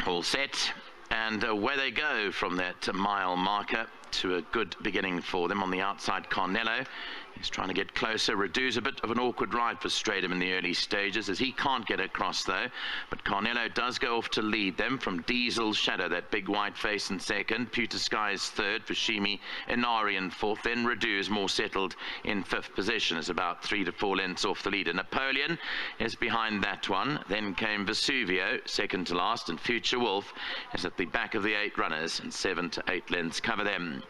All set, and away they go from that mile marker to a good beginning for them. On the outside, Carnello is trying to get closer. Radu's a bit of an awkward ride for Stratum in the early stages, as he can't get across though. But Carnello does go off to lead them from Diesel Shadow, that big white face, in second. Pewter Sky is third, Fushimi Inari in fourth. Then Radu is more settled in fifth position, is about 3 to 4 lengths off the leader. Napoleon is behind that one. Then came Vesuvio, second to last, and Future Wolf is at the back of the 8 runners, and 7 to 8 lengths cover them.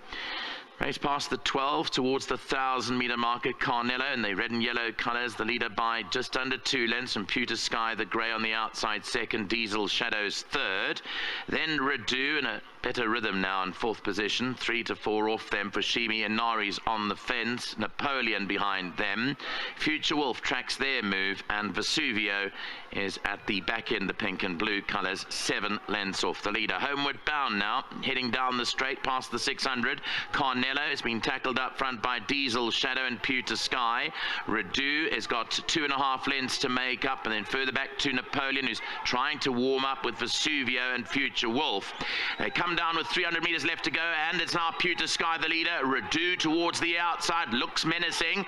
Race past the 12 towards the 1,000-metre marker. Carnello in the red and yellow colours, the leader by just under 2 lengths from Pewter Sky, the grey on the outside second. Diesel Shadows third. Then Radu in a better rhythm now in fourth position, 3 to 4 off them. Fushimi Inari's on the fence, Napoleon behind them. Future Wolf tracks their move, and Vesuvio is at the back end, the pink and blue colours, 7 lengths off the leader. Homeward bound now, heading down the straight past the 600. Carnello has been tackled up front by Diesel Shadow and Pewter Sky. Radu has got 2.5 lengths to make up, and then further back to Napoleon, who's trying to warm up with Vesuvio and Future Wolf. They come down with 300 metres left to go, and it's now Pewter Sky the leader. Radu towards the outside, looks menacing.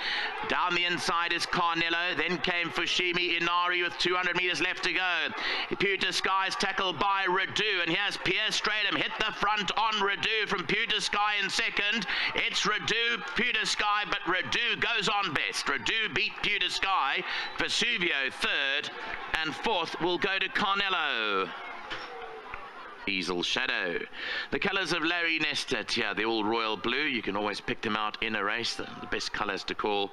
Down the inside is Carnello. Then came Fushimi Inari with 200 metres left to go. Pewter Sky is tackled by Radu, and here's Pierre Stratum hit the front on Radu from Pewter Sky in second. It's Radu, Pewter Sky, but Radu goes on best. Radu beat Pewter Sky. Vesuvio third, and fourth will go to Carnello. Diesel Shadow. The colours of Larry Nestat here, the all royal blue. You can always pick them out in a race. The best colours to call.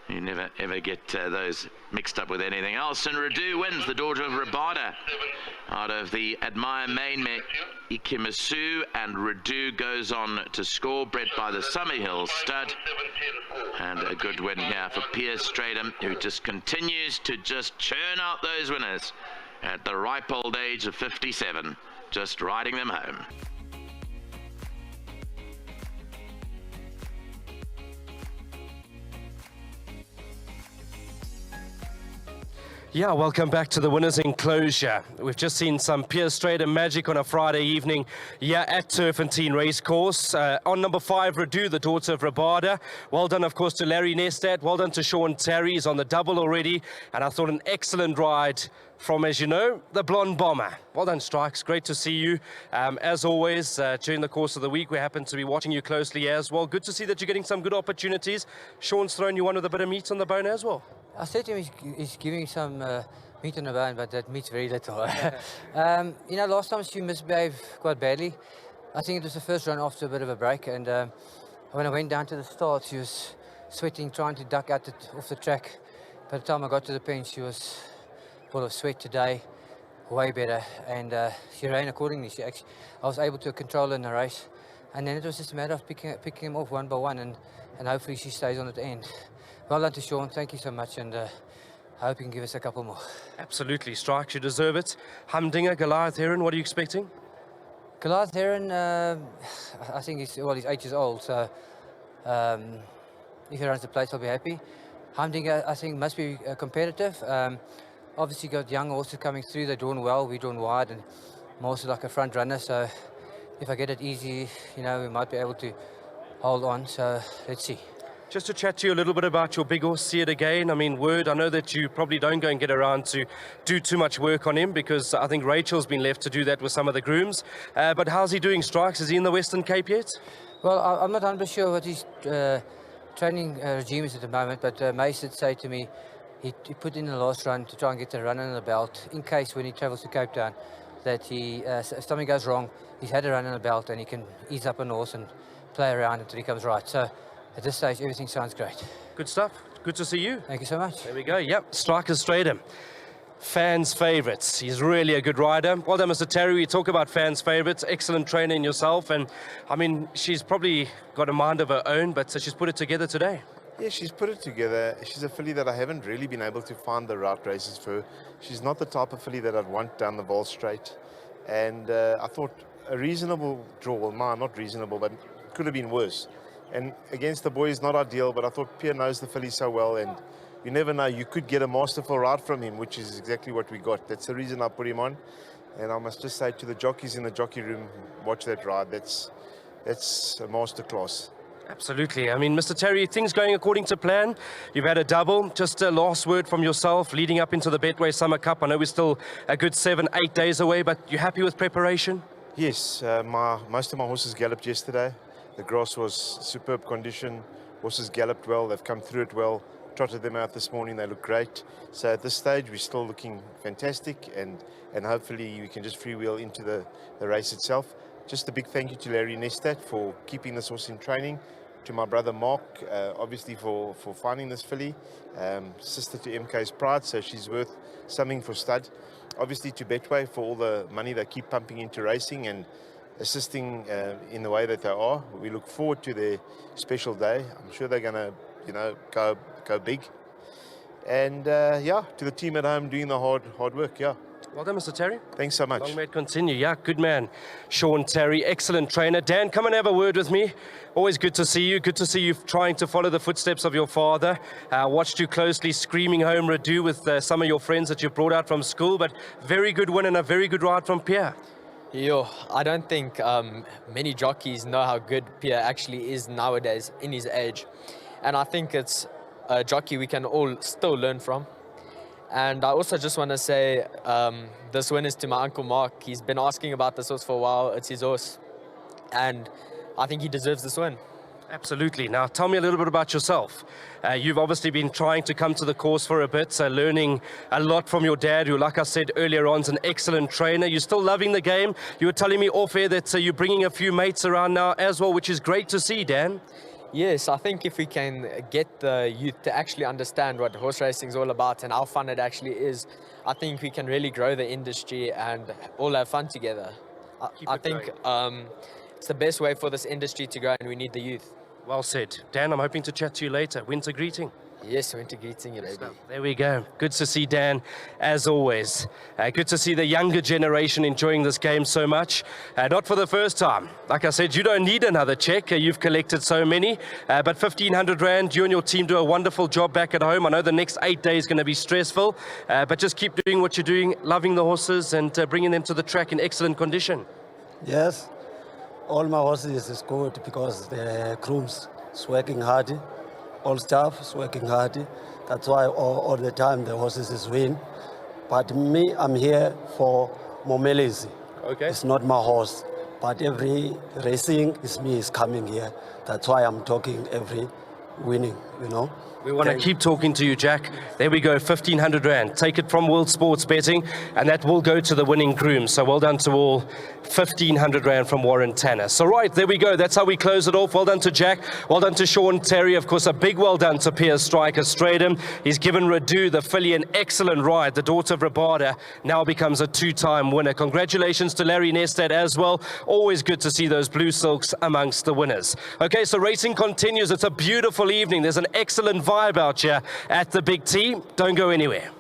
You never ever get those mixed up with anything else. And Radu wins, the daughter of Rabada, out of the Admire Main Ikemasu, and Radu goes on to score, bred by the Summerhill stud. And a good win here for Pierre Stratum, who just continues to just churn out those winners at the ripe old age of 57. Just riding them home. Yeah, welcome back to the winners enclosure. We've just seen some Pierre Stratum magic on a Friday evening here at Turffontein Racecourse. On number 5, Radu, the daughter of Rabada. Well done, of course, to Larry Nestat. Well done to Sean Terry. He's on the double already. And I thought an excellent ride from, as you know, the Blonde Bomber. Well done, Strikes. Great to see you. As always, during the course of the week, we happen to be watching you closely as well. Good to see that you're getting some good opportunities. Sean's thrown you one with a bit of meat on the bone as well. I said to him he's giving some meat on the bone, but that meat's very little. You know, last time she misbehaved quite badly. I think it was the first run after a bit of a break, and when I went down to the start, she was sweating, trying to duck out off the track. By the time I got to the pen, she was full of sweat. Today, way better, and she ran accordingly. I was able to control her in the race, and then it was just a matter of picking them off one by one, and hopefully she stays on at the end. Well done to Sean, thank you so much, and I hope you can give us a couple more. Absolutely, Strikes, you deserve it. Humdinger, Goliath Heron, what are you expecting? Goliath Heron, I think he's 8 years old, so if he runs the place, I'll be happy. Humdinger, I think, must be competitive. Obviously got young horses coming through, they're drawn well, we're drawn wide, and I'm also like a front runner, so if I get it easy, you know, we might be able to hold on, so let's see. Just to chat to you a little bit about your big horse, See It Again. I mean, Word, I know that you probably don't go and get around to do too much work on him, because I think Rachel's been left to do that with some of the grooms. But how's he doing, Strikes? Is he in the Western Cape yet? Well, I'm not 100% sure what his training regime is at the moment, but Mace did say to me he put in the last run to try and get the run under the belt, in case when he travels to Cape Town that if something goes wrong, he's had a run on the belt and he can ease up on the horse and play around until he comes right. So at this stage, everything sounds great. Good stuff. Good to see you. Thank you so much. There we go. Yep, Striker Stratum. Fans' favourites. He's really a good rider. Well done, Mr. Terry. We talk about fans' favourites. Excellent trainer in yourself. And, I mean, she's probably got a mind of her own, but she's put it together today. Yeah, she's put it together. She's a filly that I haven't really been able to find the right races for. She's not the type of filly that I'd want down the Vaal Straight. And I thought a reasonable draw, well, not reasonable, but it could have been worse. And against the boys, not ideal, but I thought Pierre knows the filly so well, and you never know, you could get a masterful ride from him, which is exactly what we got. That's the reason I put him on. And I must just say to the jockeys in the jockey room, watch that ride. That's a masterclass. Absolutely. I mean, Mr. Terry, things going according to plan. You've had a double. Just a last word from yourself leading up into the Betway Summer Cup. I know we're still a good 7-8 days away, but you happy with preparation? Yes, most of my horses galloped yesterday. The grass was superb condition. Horses galloped well. They've come through it well. Trotted them out this morning. They look great. So at this stage, we're still looking fantastic, and hopefully we can just freewheel into the race itself. Just a big thank you to Larry Nestat for keeping this horse in training, to my brother Mark, obviously for finding this filly, sister to MK's Pride, so she's worth something for stud. Obviously to Betway for all the money they keep pumping into racing and assisting in the way that they are. We look forward to their special day. I'm sure they're going to, go big. And yeah, to the team at home doing the hard work. Yeah. Well done, Mr. Terry. Thanks so much. Long may it continue. Yeah, good man. Sean Terry, excellent trainer. Dan, come and have a word with me. Always good to see you. Good to see you trying to follow the footsteps of your father. Watched you closely screaming home Radu with some of your friends that you brought out from school, but very good win and a very good ride from Pierre. Yo, I don't think many jockeys know how good Pierre actually is nowadays in his age. And I think it's a jockey we can all still learn from. And I also just want to say this win is to my Uncle Mark. He's been asking about this horse for a while. It's his horse. And I think he deserves this win. Absolutely. Now, tell me a little bit about yourself. You've obviously been trying to come to the course for a bit, learning a lot from your dad, who, like I said earlier on, is an excellent trainer. You're still loving the game. You were telling me off air that you're bringing a few mates around now as well, which is great to see, Dan. Yes, I think if we can get the youth to actually understand what horse racing is all about and how fun it actually is, I think we can really grow the industry and all have fun together. I think it's the best way for this industry to grow, and we need the youth. Well said. Dan, I'm hoping to chat to you later. Winter greeting. Yes, winter greeting you, baby. There we go. Good to see Dan, as always. Good to see the younger generation enjoying this game so much. Not for the first time. Like I said, you don't need another check. You've collected so many. But 1,500 Rand, you and your team do a wonderful job back at home. I know the next 8 days is going to be stressful, but just keep doing what you're doing, loving the horses and bringing them to the track in excellent condition. Yes, all my horses is good because the grooms is working hard. All staff is working hard. That's why all the time the horses is win. But me, I'm here for Momelezi. Okay. It's not my horse. But every racing is me is coming here. That's why I'm talking every winning, you know. We want to keep talking to you, Jack. There we go, 1,500 Rand. Take it from World Sports Betting, and that will go to the winning groom. So well done to all. 1,500 Rand from Warren Tanner. So right, there we go. That's how we close it off. Well done to Jack. Well done to Sean Terry. Of course, a big well done to Piers Striker Stradum. He's given Radu, the filly, an excellent ride. The daughter of Rabada now becomes a 2-time winner. Congratulations to Larry Nestat as well. Always good to see those blue silks amongst the winners. Okay, so racing continues. It's a beautiful evening. There's an excellent vibe out here at the Big T. Don't go anywhere.